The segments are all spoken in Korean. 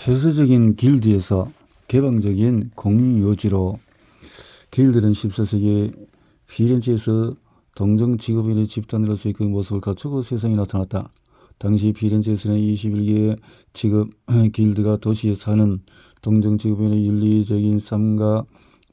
폐쇄적인 길드에서 개방적인 공유지로 길드는 14세기 피렌체에서 동정 직업인의 집단으로서의 그 모습을 갖추고 세상에 나타났다. 당시 피렌체에서는 21개의 직업 길드가 도시에 사는 동정 직업인의 윤리적인 삶과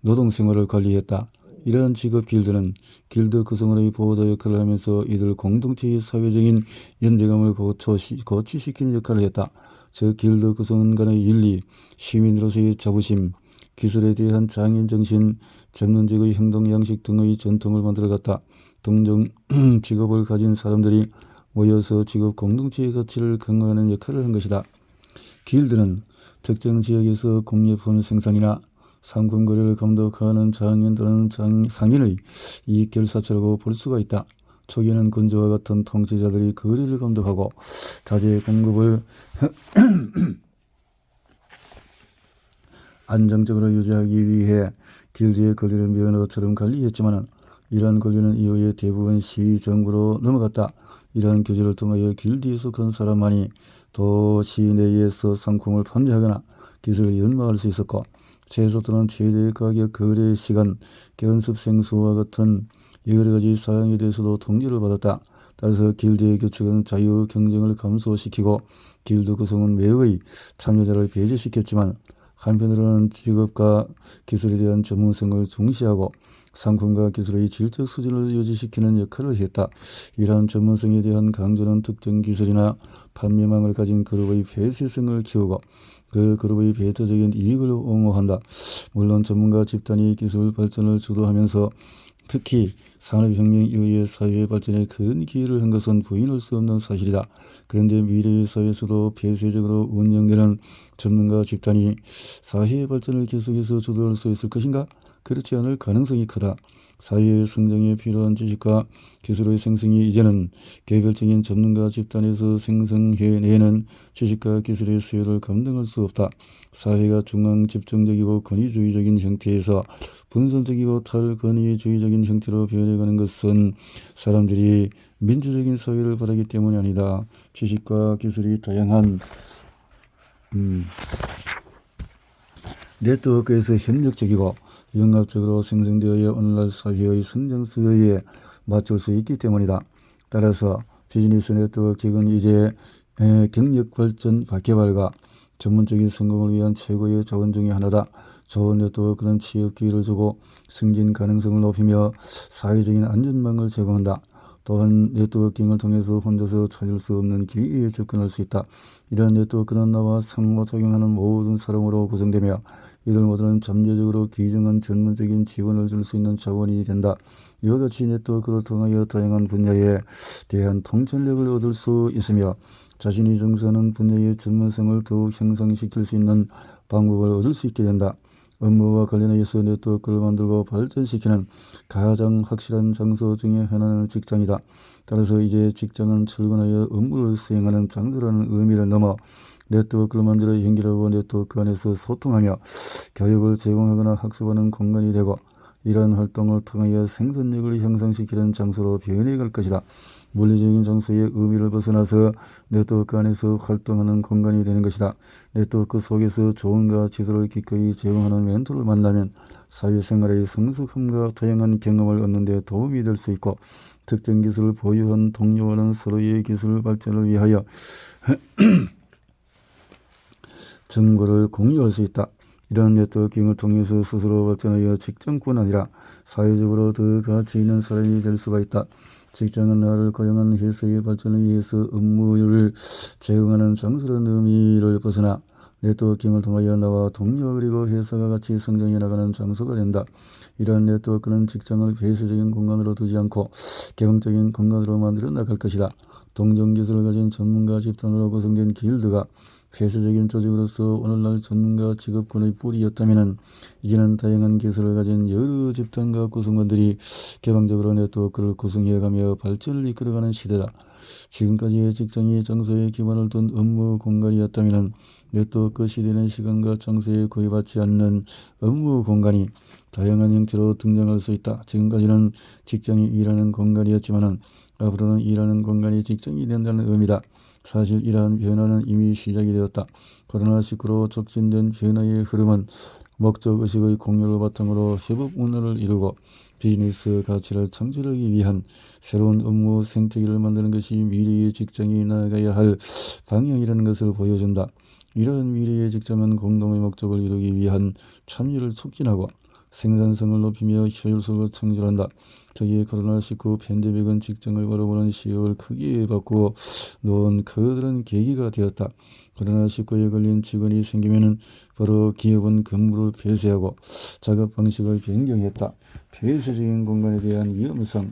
노동생활을 관리했다. 이러한 직업 길드는 길드 구성원의 보호자 역할을 하면서 이들 공동체의 사회적인 연대감을 고취시키는 역할을 했다. 즉 길드 구성원 간의 윤리, 시민으로서의 자부심, 기술에 대한 장인정신, 전문직의 행동 양식 등의 전통을 만들어갔다. 동정 직업을 가진 사람들이 모여서 직업 공동체의 가치를 강화하는 역할을 한 것이다. 길드는 특정 지역에서 공예품 생산이나 상품 거래를 감독하는 장인 또는 상인의 이익 결사처라고 볼 수가 있다. 초기에는 군주와 같은 통치자들이 거래를 감독하고 자재 공급을 안정적으로 유지하기 위해 길드의 권리를 면허처럼 관리했지만 이러한 권리는 이후에 대부분 시정부로 넘어갔다. 이러한 규제를 통하여 길드에 속한 사람만이 도시 내에서 상품을 판매하거나 기술을 연마할 수 있었고 최소 또는 최대 가격, 거래 시간, 연습 생수와 같은 여러 가지 사항에 대해서도 통제를 받았다. 따라서 길드의 규칙은 자유 경쟁을 감소시키고 길드 구성은 매의 참여자를 배제시켰지만 한편으로는 직업과 기술에 대한 전문성을 중시하고 상품과 기술의 질적 수준을 유지시키는 역할을 했다. 이러한 전문성에 대한 강조는 특정 기술이나 판매망을 가진 그룹의 폐쇄성을 키우고 그 그룹의 배타적인 이익을 옹호한다. 물론 전문가 집단이 기술 발전을 주도하면서 특히 산업혁명 이후의 사회 발전에 큰 기여를 한 것은 부인할 수 없는 사실이다. 그런데 미래의 사회에서도 폐쇄적으로 운영되는 전문가 집단이 사회의 발전을 계속해서 주도할 수 있을 것인가? 그렇지 않을 가능성이 크다. 사회의 성장에 필요한 지식과 기술의 생성이 이제는 개별적인 전문가 집단에서 생성해내는 지식과 기술의 수요를 감당할 수 없다. 사회가 중앙 집중적이고 권위주의적인 형태에서 분산적이고 탈권위주의적인 형태로 변해가는 것은 사람들이 민주적인 사회를 바라기 때문이 아니다. 지식과 기술이 다양한 네트워크에서 협력적이고 융합적으로 생성되어 오늘날 사회의 성장수요에 맞출 수 있기 때문이다. 따라서 비즈니스 네트워크는 이제 경력 발전, 개발과 전문적인 성공을 위한 최고의 자원 중의 하나다. 좋은 네트워크는 취업 기회를 주고 승진 가능성을 높이며 사회적인 안전망을 제공한다. 또한 네트워킹을 통해서 혼자서 찾을 수 없는 기회에 접근할 수 있다. 이러한 네트워크는 나와 상호작용하는 모든 사람으로 구성되며 이들 모두는 잠재적으로 귀중한 전문적인 지원을 줄 수 있는 자원이 된다. 이와 같이 네트워크를 통하여 다양한 분야에 대한 통찰력을 얻을 수 있으며 자신이 종사하는 분야의 전문성을 더욱 향상시킬 수 있는 방법을 얻을 수 있게 된다. 업무와 관련해서 네트워크를 만들고 발전시키는 가장 확실한 장소 중에 하나는 직장이다. 따라서 이제 직장은 출근하여 업무를 수행하는 장소라는 의미를 넘어 네트워크를 만들어 연결하고 네트워크 안에서 소통하며 교육을 제공하거나 학습하는 공간이 되고 이러한 활동을 통하여 생산력을 향상시키는 장소로 변해갈 것이다. 물리적인 장소의 의미를 벗어나서 네트워크 안에서 활동하는 공간이 되는 것이다. 네트워크 속에서 조언과 지도를 기꺼이 제공하는 멘토를 만나면 사회생활의 성숙함과 다양한 경험을 얻는 데 도움이 될 수 있고 특정 기술을 보유한 동료와는 서로의 기술 발전을 위하여 정보를 공유할 수 있다. 이런 네트워킹을 통해서 스스로 발전하여 직장뿐 아니라 사회적으로 더 가치 있는 사람이 될 수가 있다. 직장은 나를 고용한 회사의 발전을 위해서 업무를 제공하는 장소라는 의미를 벗어나 네트워킹을 통하여 나와 동료 그리고 회사가 같이 성장해 나가는 장소가 된다. 이러한 네트워크는 직장을 폐쇄적인 공간으로 두지 않고 개방적인 공간으로 만들어 나갈 것이다. 동종 기술을 가진 전문가 집단으로 구성된 길드가 폐쇄적인 조직으로서 오늘날 전문가 직업군의 뿌리였다면 이제는 다양한 기술을 가진 여러 집단과 구성원들이 개방적으로 네트워크를 구성해가며 발전을 이끌어가는 시대다. 지금까지의 직장이 장소에 기반을 둔 업무 공간이었다면 네트워크 시대는 시간과 장소에 구애받지 않는 업무 공간이 다양한 형태로 등장할 수 있다. 지금까지는 직장이 일하는 공간이었지만 앞으로는 일하는 공간이 직장이 된다는 의미다. 사실 이러한 변화는 이미 시작이 되었다. 코로나19로 촉진된 변화의 흐름은 목적의식의 공유를 바탕으로 협업 문화를 이루고 비즈니스 가치를 창출하기 위한 새로운 업무 생태계를 만드는 것이 미래의 직장이 나아가야 할 방향이라는 것을 보여준다. 이러한 미래의 직장은 공동의 목적을 이루기 위한 참여를 촉진하고 생산성을 높이며 효율성을 창출한다. 특히 코로나19 팬데믹은 직장을 바라보는 시각을 크게 바꾸어 놓은 커다란 계기가 되었다. 코로나19에 걸린 직원이 생기면 바로 기업은 근무를 폐쇄하고 작업 방식을 변경했다. 폐쇄적인 공간에 대한 위험성,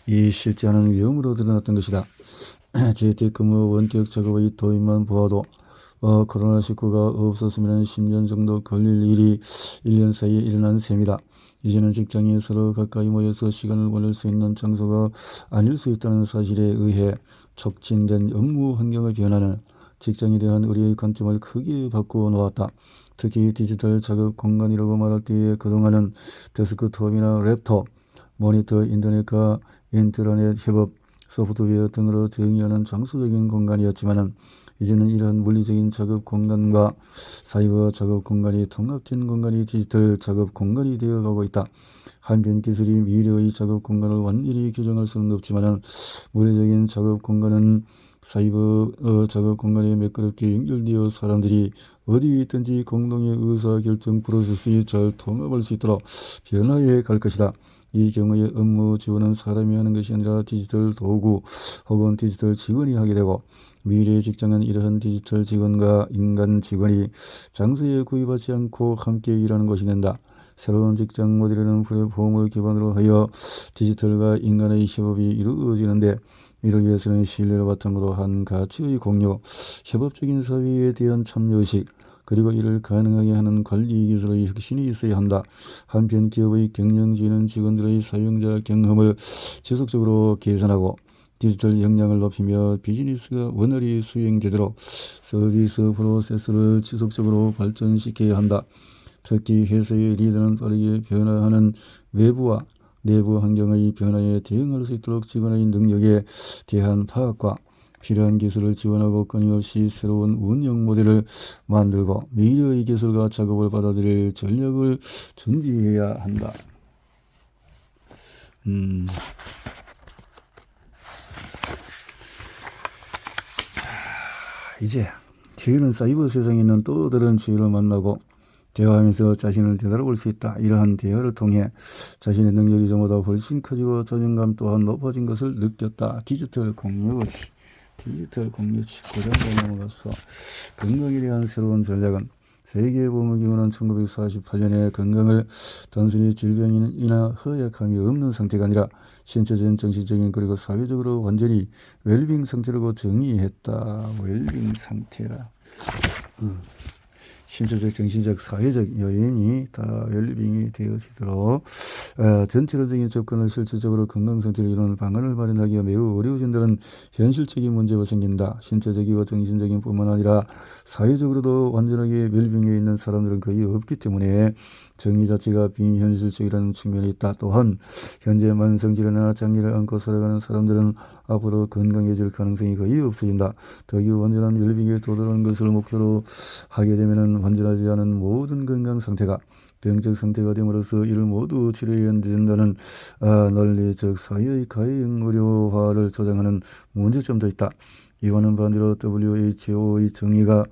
이 실제하는 위험으로 드러났던 것이다. 재택근무 원격 작업의 도입만 보아도 코로나19가 없었으면 10년 정도 걸릴 일이 1년 사이에 일어난 셈이다. 이제는 직장이 서로 가까이 모여서 시간을 보낼 수 있는 장소가 아닐 수 있다는 사실에 의해 촉진된 업무 환경의 변화는 직장에 대한 우리의 관점을 크게 바꾸어 놓았다. 특히 디지털 작업 공간이라고 말할 때에 그동안은 데스크톱이나 랩톱, 모니터, 인터넷과 인트라넷 협업, 소프트웨어 등으로 정의하는 장소적인 공간이었지만 이제는 이러한 물리적인 작업 공간과 사이버 작업 공간이 통합된 공간이 디지털 작업 공간이 되어가고 있다. 한편 기술이 미래의 작업 공간을 완전히 규정할 수는 없지만 물리적인 작업 공간은 사이버 작업 공간에 매끄럽게 연결되어 사람들이 어디에 있든지 공동의 의사결정 프로세스에 잘 통합할 수 있도록 변화해 갈 것이다. 이 경우에 업무 지원은 사람이 하는 것이 아니라 디지털 도구 혹은 디지털 직원이 하게 되고 미래의 직장은 이러한 디지털 직원과 인간 직원이 장소에 구애받지 않고 함께 일하는 것이 된다. 새로운 직장 모델에는 플랫폼을 기반으로 하여 디지털과 인간의 협업이 이루어지는데 이를 위해서는 신뢰를 바탕으로 한 가치의 공유, 협업적인 사회에 대한 참여의식, 그리고 이를 가능하게 하는 관리 기술의 혁신이 있어야 한다. 한편 기업의 경영진은 직원들의 사용자 경험을 지속적으로 개선하고 디지털 역량을 높이며 비즈니스가 원활히 수행되도록 서비스 프로세스를 지속적으로 발전시켜야 한다. 특히 회사의 리더는 빠르게 변화하는 외부와 내부 환경의 변화에 대응할 수 있도록 직원의 능력에 대한 파악과 필요한 기술을 지원하고 끊임없이 새로운 운영 모델을 만들고 미래의 기술과 작업을 받아들일 전략을 준비해야 한다. 이제 지혜는 사이버 세상에 있는 또 다른 지혜를 만나고 대화하면서 자신을 되돌아볼 수 있다. 이러한 대화를 통해 자신의 능력이 전보다 훨씬 커지고 자존감 또한 높아진 것을 느꼈다. 디지털 공유지. 고장도 넘어갔어. 건강에 대한 새로운 전략은 세계보건기구는 1948년에 건강을 단순히 질병이나 허약함이 없는 상태가 아니라 신체적인, 정신적인 그리고 사회적으로 완전히 웰빙 상태라고 정의했다. 웰빙 상태라. 신체적, 정신적, 사회적 요인이 다 웰빙이 되어지도록 전체적인 접근을 실질적으로 건강 상태를 이루는 방안을 마련하기가 매우 어려워진다는 현실적인 문제가 생긴다. 신체적이고 정신적인 뿐만 아니라 사회적으로도 완전하게 웰빙에 있는 사람들은 거의 없기 때문에 정의 자체가 비현실적이라는 측면이 있다. 또한 현재 만성질환이나 장기를 안고 살아가는 사람들은 앞으로 건강해질 가능성이 거의 없어진다. 더기 완전한 웰빙에 도달하는 것을 목표로 하게 되면 완전하지 않은 모든 건강 상태가 병적 상태가 됨으로써 이를 모두 치료해야 된다는 논리적 사회의 가행 의료화를 조장하는 문제점도 있다. 이와는 반대로 WHO의 정의가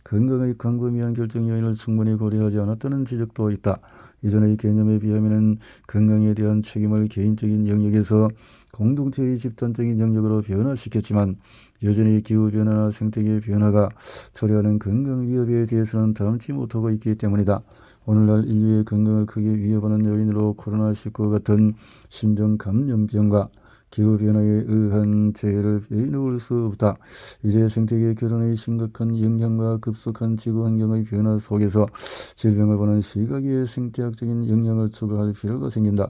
건강의 광범위한 결정 요인을 충분히 고려하지 않았다는 지적도 있다. 이전의 개념에 비하면 건강에 대한 책임을 개인적인 영역에서 공동체의 집단적인 영역으로 변화시켰지만 여전히 기후변화나 생태계 변화가 초래하는 건강 위협에 대해서는 담지 못하고 있기 때문이다. 오늘날 인류의 건강을 크게 위협하는 요인으로 코로나19 같은 신종 감염병과 기후변화에 의한 재해를 빼놓을 수 없다. 이제 생태계 교란의 심각한 영향과 급속한 지구환경의 변화 속에서 질병을 보는 시각의 생태학적인 영향을 추가할 필요가 생긴다.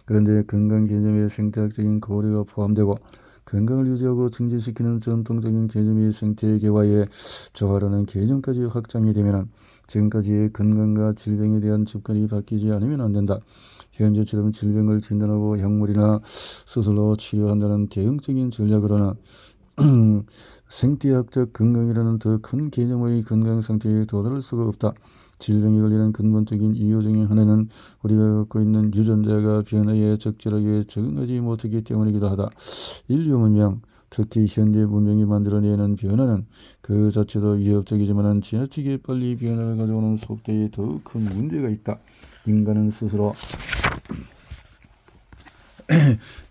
그런데 건강 개념에 생태학적인 고려가 포함되고 건강을 유지하고 증진시키는 전통적인 개념이 생태계와의 조화라는 개념까지 확장이 되면 지금까지의 건강과 질병에 대한 접근이 바뀌지 않으면 안 된다. 현재처럼 질병을 진단하고 약물이나 수술로 치료한다는 대응적인 전략으로는 생태학적 건강이라는 더 큰 개념의 건강 상태에 도달할 수가 없다. 질병에 걸리는 근본적인 이유 중에 하나는 우리가 갖고 있는 유전자가 변화에 적절하게 적응하지 못하기 때문이기도 하다. 인류 문명, 특히 현대 문명이 만들어내는 변화는 그 자체도 위협적이지만 지나치게 빨리 변화를 가져오는 속도에 더 큰 문제가 있다. 인간은 스스로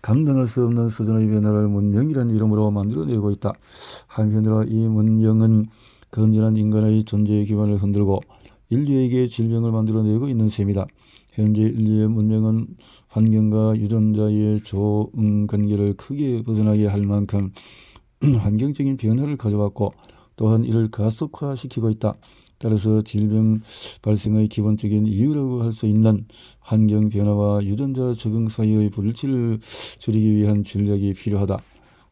감당할 수 없는 수준의 변화를 문명이라는 이름으로 만들어내고 있다. 한편으로 이 문명은 건전한 인간의 존재의 기반을 흔들고 인류에게 질병을 만들어내고 있는 셈이다. 현재 인류의 문명은 환경과 유전자의 조응 관계를 크게 벗어나게 할 만큼 환경적인 변화를 가져왔고 또한 이를 가속화시키고 있다. 따라서 질병 발생의 기본적인 이유라고 할 수 있는 환경 변화와 유전자 적응 사이의 불일치를 줄이기 위한 전략이 필요하다.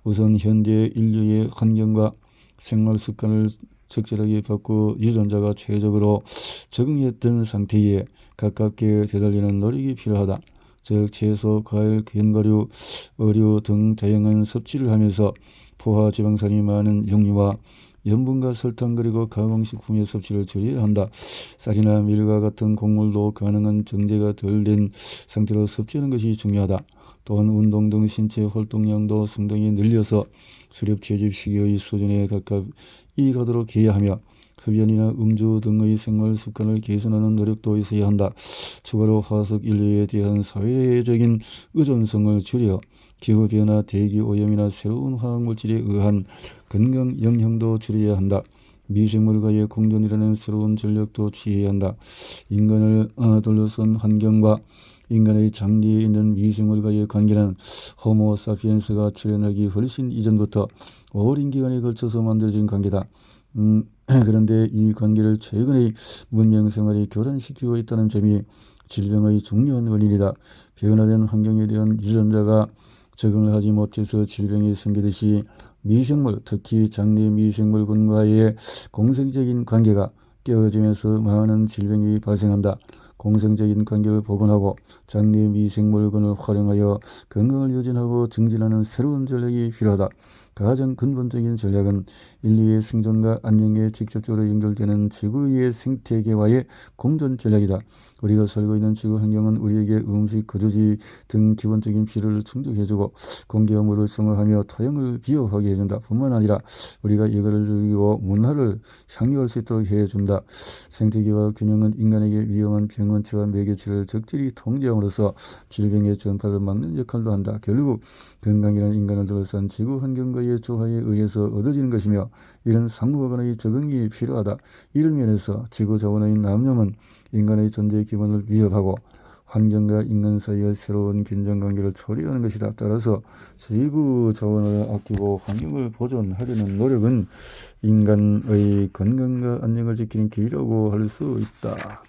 우선 현대 인류의 환경과 생활 습관을 적절하게 바꾸어 유전자가 최적으로 적응했던 상태에 가깝게 되돌리는 노력이 필요하다. 즉 채소, 과일, 견과류, 어류 등 다양한 섭취를 하면서 포화 지방산이 많은 육류와 염분과 설탕 그리고 가공식품의 섭취를 줄여야 한다. 쌀이나 밀과 같은 곡물도 가능한 정제가 덜 된 상태로 섭취하는 것이 중요하다. 또한 운동 등 신체 활동량도 상당히 늘려서 수렵 채집 시기의 수준에 가까이 가도록 해야 하며 흡연이나 음주 등의 생활 습관을 개선하는 노력도 있어야 한다. 추가로 화석 인류에 대한 사회적인 의존성을 줄여 기후변화, 대기오염이나 새로운 화학물질에 의한 건강 영향도 줄여야 한다. 미생물과의 공존이라는 새로운 전략도 취해야 한다. 인간을 둘러싼 환경과 인간의 장래에 있는 미생물과의 관계는 호모 사피엔스가 출현하기 훨씬 이전부터 오랜 기간에 걸쳐서 만들어진 관계다. 그런데 이 관계를 최근의 문명 생활이 교란시키고 있다는 점이 질병의 중요한 원인이다. 변화된 환경에 대한 유전자가 적응을 하지 못해서 질병이 생기듯이 미생물, 특히 장내 미생물군과의 공생적인 관계가 깨어지면서 많은 질병이 발생한다. 공생적인 관계를 복원하고 장내 미생물군을 활용하여 건강을 유지하고 증진하는 새로운 전략이 필요하다. 가장 근본적인 전략은 인류의 생존과 안녕에 직접적으로 연결되는 지구의 생태계와의 공존 전략이다. 우리가 살고 있는 지구 환경은 우리에게 음식, 거주지 등 기본적인 필요를 충족해주고 공기와 물을 정화하며 토양을 비옥하게 해준다. 뿐만 아니라 우리가 예가를 즐기고 문화를 향유할 수 있도록 해준다. 생태계와 균형은 인간에게 위험한 병원체와 매개체를 적절히 통제함으로써 질병의 전파를 막는 역할도 한다. 결국 건강이란 인간을 둘러싼 지구 환경과의 조화에 의해서 얻어지는 것이며 이런 상호와 간의 적응이 필요하다. 이런 면에서 지구 자원의 남용은 인간의 존재 기본을 위협하고 환경과 인간 사이의 새로운 긴장관계를 초래하는 것이다. 따라서 지구 자원을 아끼고 환경을 보존하려는 노력은 인간의 건강과 안녕을 지키는 길이라고 할 수 있다.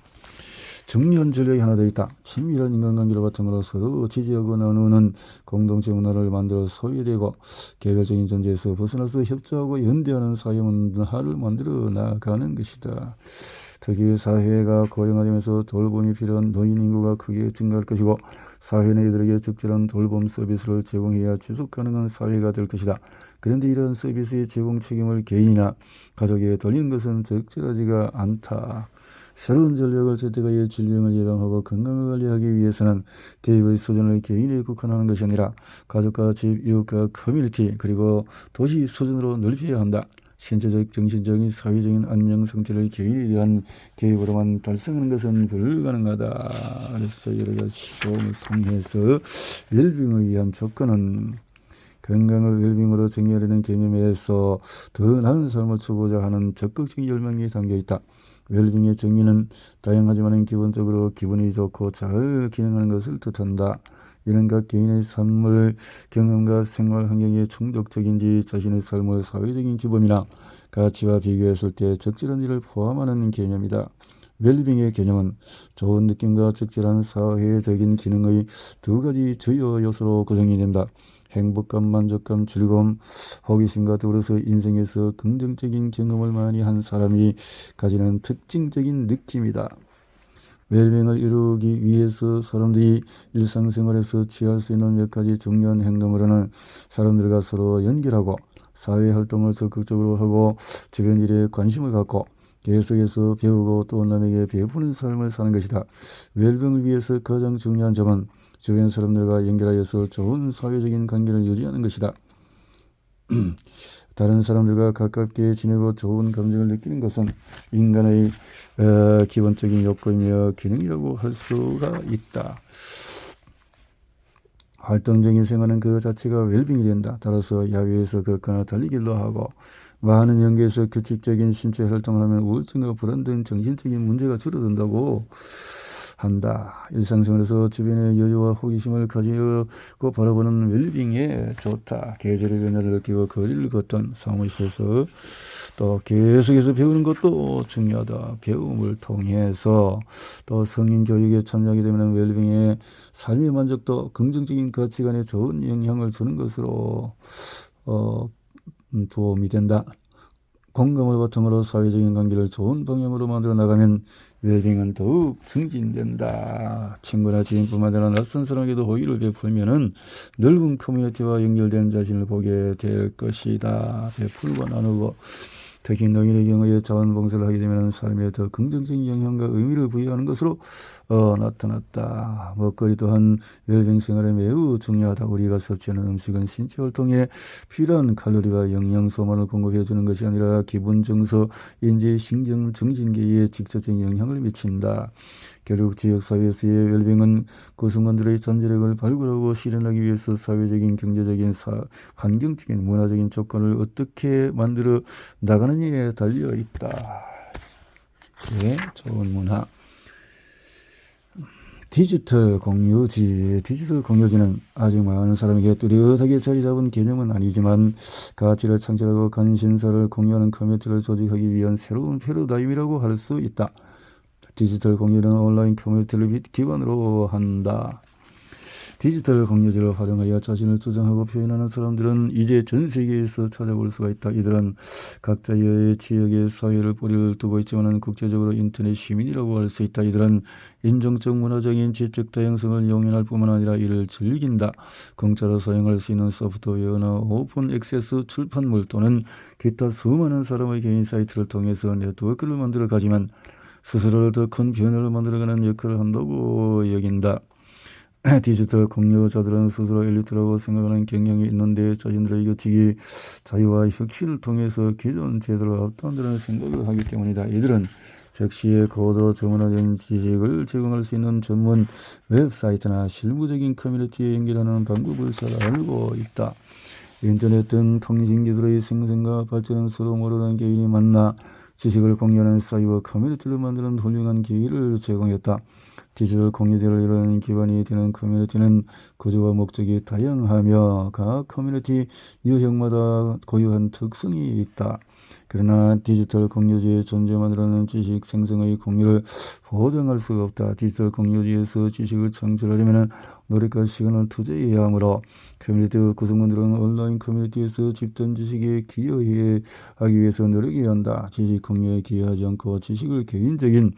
중요한 전략이 하나 더 있다. 친밀한 인간관계를 바탕으로 서로 지지하고 나누는 공동체 문화를 만들어 소외되고 개별적인 존재에서 벗어나서 협조하고 연대하는 사회 문화를 만들어 나가는 것이다. 특히 사회가 고령화되면서 돌봄이 필요한 노인 인구가 크게 증가할 것이고 사회는 이들에게 적절한 돌봄 서비스를 제공해야 지속 가능한 사회가 될 것이다. 그런데 이러한 서비스의 제공 책임을 개인이나 가족에게 돌리는 것은 적절하지가 않다. 새로운 전략을 채택하여 질병을 예방하고 건강을 관리하기 위해서는 개입의 수준을 개인에 국한하는 것이 아니라 가족과 집, 이웃과 커뮤니티 그리고 도시 수준으로 넓혀야 한다. 신체적, 정신적인, 사회적인 안녕 상태를 개인에 대한 개입으로만 달성하는 것은 불가능하다. 그래서 여러 가지 시도를 통해서 웰빙을 위한 접근은 건강을 웰빙으로 정의하려는 개념에서 더 나은 삶을 추구하자 하는 적극적인 열망이 담겨있다. 웰빙의 정의는 다양하지만 기본적으로 기분이 좋고 잘 기능하는 것을 뜻한다. 이는 각 개인의 삶을 경험과 생활 환경에 충족적인지 자신의 삶의 사회적인 규범이나 가치와 비교했을 때 적절한 일을 포함하는 개념이다. 웰빙의 개념은 좋은 느낌과 적절한 사회적인 기능의 두 가지 주요 요소로 구성이 된다. 행복감, 만족감, 즐거움, 호기심과 더불어서 인생에서 긍정적인 경험을 많이 한 사람이 가지는 특징적인 느낌이다. 웰빙을 이루기 위해서 사람들이 일상생활에서 취할 수 있는 몇 가지 중요한 행동으로는 사람들과 서로 연결하고 사회활동을 적극적으로 하고 주변 일에 관심을 갖고 계속해서 배우고 또 남에게 베푸는 삶을 사는 것이다. 웰빙을 위해서 가장 중요한 점은 주변 사람들과 연결하여서 좋은 사회적인 관계를 유지하는 것이다. 다른 사람들과 가깝게 지내고 좋은 감정을 느끼는 것은 인간의 기본적인 욕구이며 기능이라고 할 수가 있다. 활동적인 생활은 그 자체가 웰빙이 된다. 따라서 야외에서 걷거나 달리기도 하고 많은 연계에서 규칙적인 신체 활동을 하면 우울증과 불안 등 정신적인 문제가 줄어든다고 한다. 일상생활에서 주변의 여유와 호기심을 가지고 바라보는 웰빙에 좋다. 계절의 변화를 느끼고 거리를 걷던 사무실에서 또 계속해서 배우는 것도 중요하다. 배움을 통해서 또 성인 교육에 참여하게 되면 웰빙의 삶의 만족도 긍정적인 가치관에 좋은 영향을 주는 것으로 도움이 된다. 공감을 바탕으로 사회적인 관계를 좋은 방향으로 만들어 나가면 웰빙은 더욱 증진된다. 친구나 지인뿐만 아니라 낯선 사람에게도 호의를 베풀면은 넓은 커뮤니티와 연결된 자신을 보게 될 것이다. 베풀고 나누고 특히 노인의 경우에 자원봉사를 하게 되면 삶에 더 긍정적인 영향과 의미를 부여하는 것으로 나타났다. 먹거리 또한 웰빙 생활에 매우 중요하다. 우리가 섭취하는 음식은 신체 활동에 필요한 칼로리와 영양소만을 공급해 주는 것이 아니라 기분, 정서, 인지, 신경, 정신계에 직접적인 영향을 미친다. 결국 지역사회에서의 웰빙은 구성원들의 잠재력을 발굴하고 실현하기 위해서 사회적인, 경제적인, 환경적인, 문화적인 조건을 어떻게 만들어 나가느냐에 달려 있다. 네, 좋은 문화. 디지털 공유지. 디지털 공유지는 아직 많은 사람에게 뚜렷하게 자리 잡은 개념은 아니지만 가치를 창출하고 관심사를 공유하는 커뮤니티를 조직하기 위한 새로운 패러다임이라고 할 수 있다. 디지털 공유는 온라인 커뮤니티를 기반으로 한다. 디지털 공유지를 활용하여 자신을 주장하고 표현하는 사람들은 이제 전 세계에서 찾아볼 수가 있다. 이들은 각자의 지역의 사회를 뿌리를 두고 있지만 국제적으로 인터넷 시민이라고 할 수 있다. 이들은 인종적, 문화적인, 지적 다양성을 용인할 뿐만 아니라 이를 즐긴다. 공짜로 사용할 수 있는 소프트웨어나 오픈 액세스 출판물 또는 기타 수많은 사람의 개인 사이트를 통해서 네트워크를 만들어 가지만 스스로를 더 큰 변화를 만들어가는 역할을 한다고 여긴다. 디지털 공유자들은 스스로 엘리트라고 생각하는 경향이 있는데 자신들의 규칙이 자유와 혁신을 통해서 기존 제도를 압도한다는 생각을 하기 때문이다. 이들은 즉시의 고도로 전문화된 지식을 제공할 수 있는 전문 웹사이트나 실무적인 커뮤니티에 연결하는 방법을 잘 알고 있다. 인터넷 등 통신기술의 생성과 발전은 서로 모르는 개인이 만나 지식을 공유하는 사이버 커뮤니티를 만드는 훌륭한 기회를 제공했다. 디지털 공유제를 이루는 기반이 되는 커뮤니티는 구조와 목적이 다양하며 각 커뮤니티 유형마다 고유한 특성이 있다. 그러나 디지털 공유지의 존재만으로는 지식 생성의 공유를 보장할 수가 없다. 디지털 공유지에서 지식을 창출하려면 노력과 시간을 투자해야 하므로 커뮤니티 구성원들은 온라인 커뮤니티에서 집단 지식에 기여하기 위해서 노력해야 한다. 지식 공유에 기여하지 않고 지식을 개인적인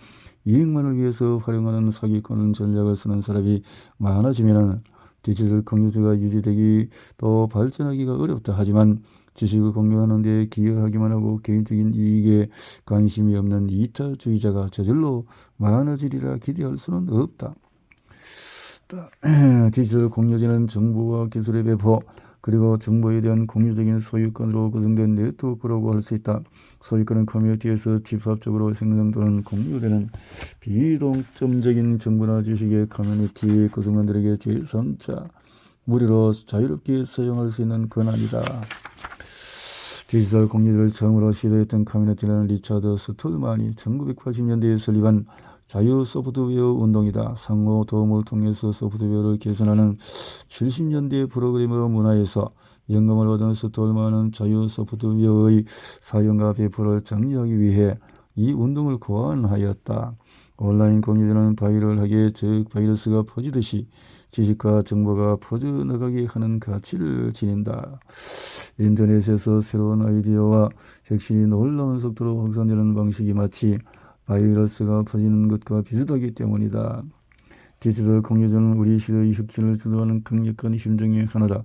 이익만을 위해서 활용하는 사기꾼 전략을 쓰는 사람이 많아지면 디지털 공유지가 유지되기 또 발전하기가 어렵다. 하지만 지식을 공유하는 데 기여하기만 하고 개인적인 이익에 관심이 없는 이타주의자가 저절로 많아지리라 기대할 수는 없다. 디지털 공유지는 정보와 기술의 배포 그리고 정보에 대한 공유적인 소유권으로 구성된 네트워크라고 할 수 있다. 소유권은 커뮤니티에서 집합적으로 생성 또는 공유되는 비동점적인 정보나 지식의 커뮤니티 구성원들에게 제3자 무료로 자유롭게 사용할 수 있는 권한이다. 디지털 공유를 처음으로 시도했던 커뮤니티는 리차드 스톨만이 1980년대에 설립한 자유 소프트웨어 운동이다. 상호 도움을 통해서 소프트웨어를 개선하는 70년대 프로그래머 문화에서 영감을 받은 스톨만은 자유 소프트웨어의 사용과 배포를 장려하기 위해 이 운동을 고안하였다. 온라인 공유는 바이럴하게 즉 바이러스가 퍼지듯이 지식과 정보가 퍼져나가게 하는 가치를 지닌다. 인터넷에서 새로운 아이디어와 혁신이 놀라운 속도로 확산되는 방식이 마치 바이러스가 퍼지는 것과 비슷하기 때문이다. 디지털 공유는 우리 시대의 혁신을 주도하는 강력한 힘 중의 하나다.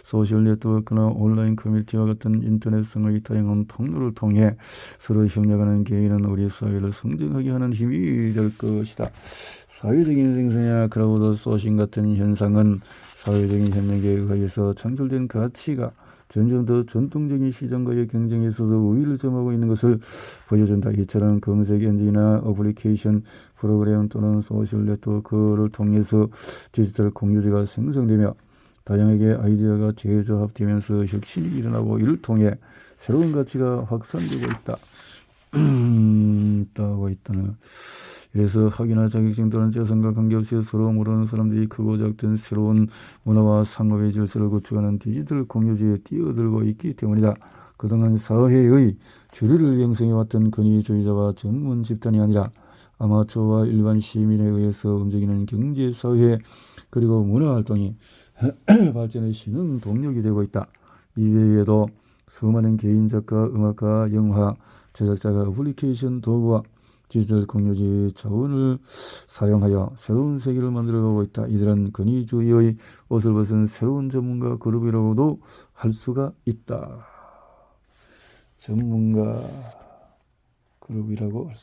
소셜 네트워크나 온라인 커뮤니티와 같은 인터넷성의 다양한 통로를 통해 서로 협력하는 개인은 우리 사회를 성장하게 하는 힘이 될 것이다. 사회적인 생성이나 크라우드 소싱 같은 현상은 사회적인 협력에 의해서 창출된 가치가 점점 더 전통적인 시장과의 경쟁에 있어서 우위를 점하고 있는 것을 보여준다. 이처럼 검색 엔진이나 어플리케이션, 프로그램 또는 소셜 네트워크를 통해서 디지털 공유제가 생성되며 다양하게 아이디어가 재조합되면서 혁신이 일어나고 이를 통해 새로운 가치가 확산되고 있다. 있다고 있다는. 이래서 학위나 자격증 또는 재산과 관계없이 서로 모르는 사람들이 크고 작든 새로운 문화와 상업의 질서를 구축하는 디지털 공유지에 뛰어들고 있기 때문이다. 그동안 사회의 주류를 형성해왔던 권위주의자와 전문 집단이 아니라 아마추어와 일반 시민에 의해서 움직이는 경제, 사회 그리고 문화활동이 발전의 신흥 동력이 되고 있다. 이외에도 수많은 개인 작가, 음악가, 영화 제작자가 어플리케이션 도구와 디지털 공유지의 자원을 사용하여 새로운 세계를 만들어가고 있다. 이들은 권위주의의 옷을 벗은 새로운 전문가 그룹이라고도 할 수가 있다. 전문가 그룹이라고 할 수 있다.